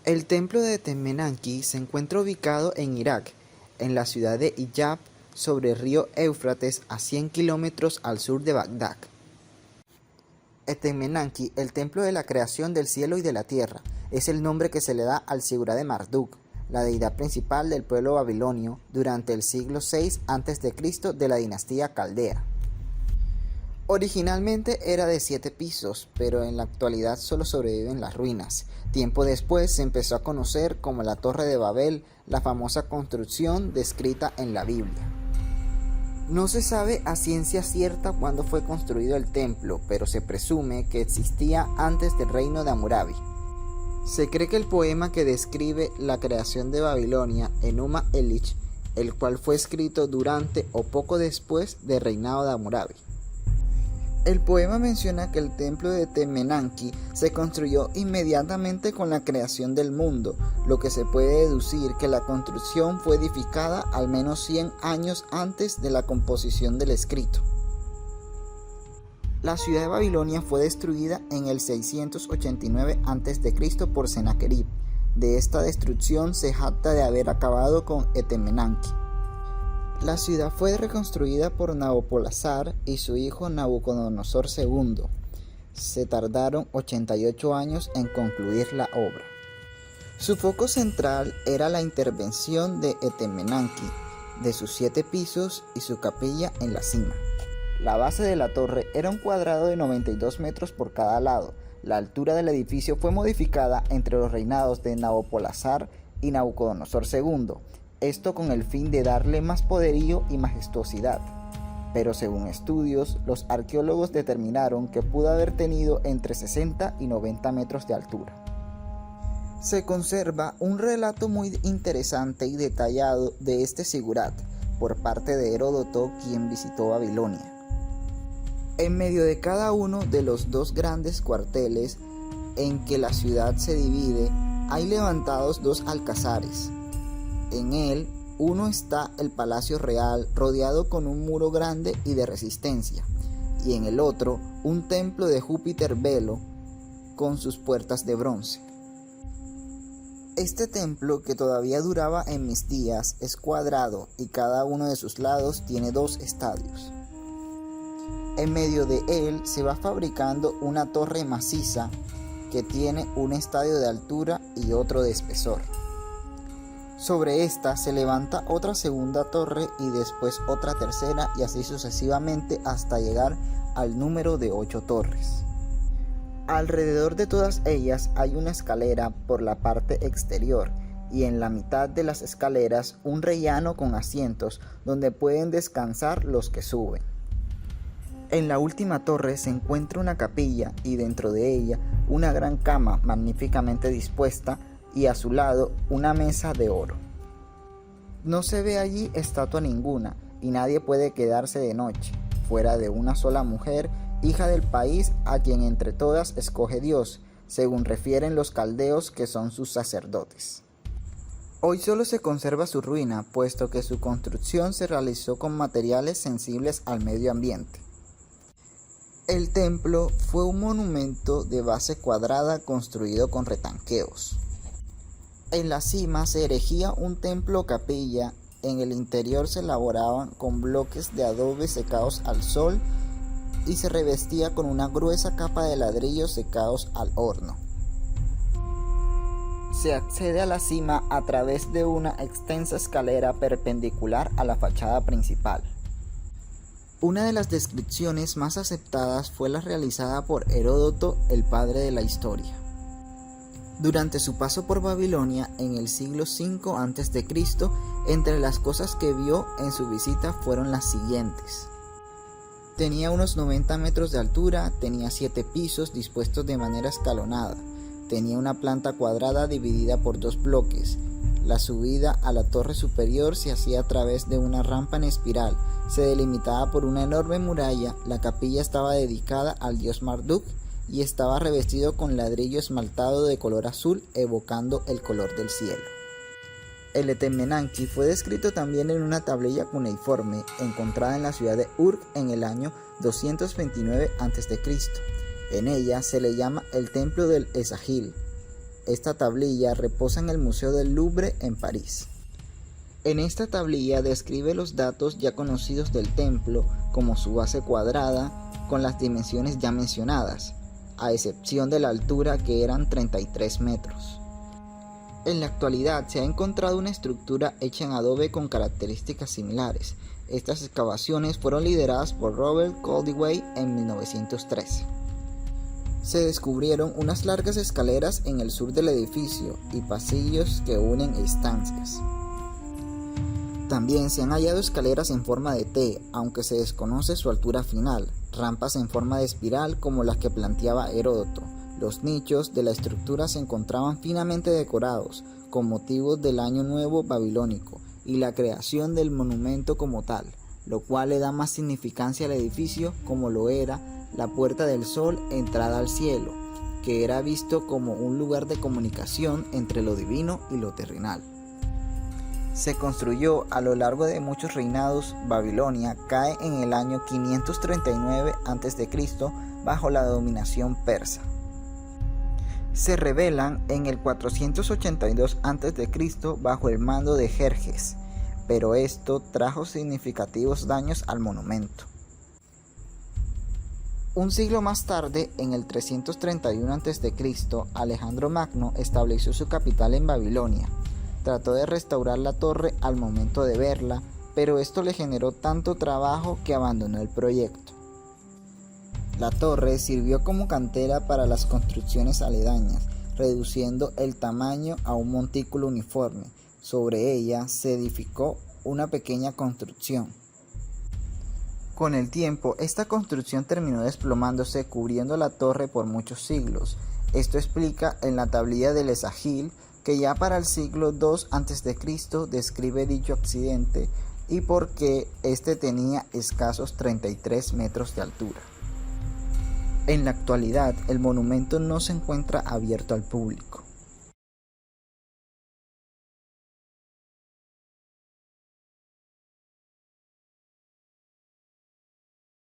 El templo de Temenanki se encuentra ubicado en Irak, en la ciudad de Hiyab, sobre el río Éufrates, a 100 kilómetros al sur de Bagdad. Etemenanki, el templo de la creación del cielo y de la tierra, es el nombre que se le da al Sigurá de Marduk, la deidad principal del pueblo babilonio durante el siglo VI a.C. de la dinastía Caldea. Originalmente era de 7 pisos, pero en la actualidad solo sobreviven las ruinas. Tiempo después se empezó a conocer como la Torre de Babel, la famosa construcción descrita en la Biblia. No se sabe a ciencia cierta cuándo fue construido el templo, pero se presume que existía antes del reino de Hammurabi. Se cree que el poema que describe la creación de Babilonia, Enuma Elish, el cual fue escrito durante o poco después del reinado de Hammurabi. El poema menciona que el templo de Temenanki se construyó inmediatamente con la creación del mundo, lo que se puede deducir que la construcción fue edificada al menos 100 años antes de la composición del escrito. La ciudad de Babilonia fue destruida en el 689 a.C. por Sennacherib. De esta destrucción se jacta de haber acabado con Etemenanki. La ciudad fue reconstruida por Nabopolassar y su hijo Nabucodonosor II. Se tardaron 88 años en concluir la obra. Su foco central era la intervención de Etemenanki, de sus 7 pisos y su capilla en la cima. La base de la torre era un cuadrado de 92 metros por cada lado. La altura del edificio fue modificada entre los reinados de Nabopolassar y Nabucodonosor II. Esto con el fin de darle más poderío y majestuosidad, pero según estudios, los arqueólogos determinaron que pudo haber tenido entre 60 y 90 metros de altura. Se conserva un relato muy interesante y detallado de este sigurat por parte de Heródoto, quien visitó Babilonia. En medio de cada uno de los 2 grandes cuarteles en que la ciudad se divide, hay levantados 2 alcazares. En él, uno está el palacio real rodeado con un muro grande y de resistencia, y en el otro un templo de Júpiter Belo con sus puertas de bronce. Este templo, que todavía duraba en mis días, es cuadrado y cada uno de sus lados tiene 2 estadios. En medio de él se va fabricando una torre maciza que tiene un estadio de altura y otro de espesor. Sobre esta se levanta otra segunda torre y después otra tercera y así sucesivamente hasta llegar al número de 8 torres. Alrededor de todas ellas hay una escalera por la parte exterior y en la mitad de las escaleras un rellano con asientos donde pueden descansar los que suben. En la última torre se encuentra una capilla y dentro de ella una gran cama magníficamente dispuesta y a su lado una mesa de oro. No se ve allí estatua ninguna y nadie puede quedarse de noche, fuera de una sola mujer, hija del país a quien entre todas escoge Dios, según refieren los caldeos que son sus sacerdotes. Hoy solo se conserva su ruina, puesto que su construcción se realizó con materiales sensibles al medio ambiente. El templo fue un monumento de base cuadrada construido con retanqueos. En la cima se erigía un templo o capilla, en el interior se elaboraban con bloques de adobe secados al sol y se revestía con una gruesa capa de ladrillos secados al horno. Se accede a la cima a través de una extensa escalera perpendicular a la fachada principal. Una de las descripciones más aceptadas fue la realizada por Heródoto, el padre de la historia. Durante su paso por Babilonia en el siglo V a.C., entre las cosas que vio en su visita fueron las siguientes. Tenía unos 90 metros de altura, tenía 7 pisos dispuestos de manera escalonada, tenía una planta cuadrada dividida por 2 bloques. La subida a la torre superior se hacía a través de una rampa en espiral, se delimitaba por una enorme muralla, la capilla estaba dedicada al dios Marduk y estaba revestido con ladrillo esmaltado de color azul evocando el color del cielo. El Etemenanki fue descrito también en una tablilla cuneiforme encontrada en la ciudad de Urk en el año 229 a.C. En ella se le llama el templo del Esagil. esta tablilla reposa en el Museo del Louvre en París. En esta tablilla describe los datos ya conocidos del templo, como su base cuadrada, con las dimensiones ya mencionadas, a excepción de la altura, que eran 33 metros. En la actualidad se ha encontrado una estructura hecha en adobe con características similares. Estas excavaciones fueron lideradas por Robert Caldewey en 1913. Se descubrieron unas largas escaleras en el sur del edificio y pasillos que unen estancias. También se han hallado escaleras en forma de T, aunque se desconoce su altura final, rampas en forma de espiral como las que planteaba Heródoto. Los nichos de la estructura se encontraban finamente decorados, con motivos del Año Nuevo babilónico y la creación del monumento como tal, lo cual le da más significancia al edificio, como lo era la Puerta del Sol, entrada al cielo, que era visto como un lugar de comunicación entre lo divino y lo terrenal. Se construyó a lo largo de muchos reinados. Babilonia cae en el año 539 a.C. bajo la dominación persa. Se rebelan en el 482 a.C. bajo el mando de Jerjes, pero esto trajo significativos daños al monumento. Un siglo más tarde, en el 331 a.C., Alejandro Magno estableció su capital en Babilonia. Trató de restaurar la torre al momento de verla, pero esto le generó tanto trabajo que abandonó el proyecto. La torre sirvió como cantera para las construcciones aledañas, reduciendo el tamaño a un montículo uniforme. Sobre ella se edificó una pequeña construcción. Con el tiempo, esta construcción terminó desplomándose, cubriendo la torre por muchos siglos. Esto explica en la tablilla del Esagil, que ya para el siglo II a.C. describe dicho accidente y por qué este tenía escasos 33 metros de altura. En la actualidad, el monumento no se encuentra abierto al público.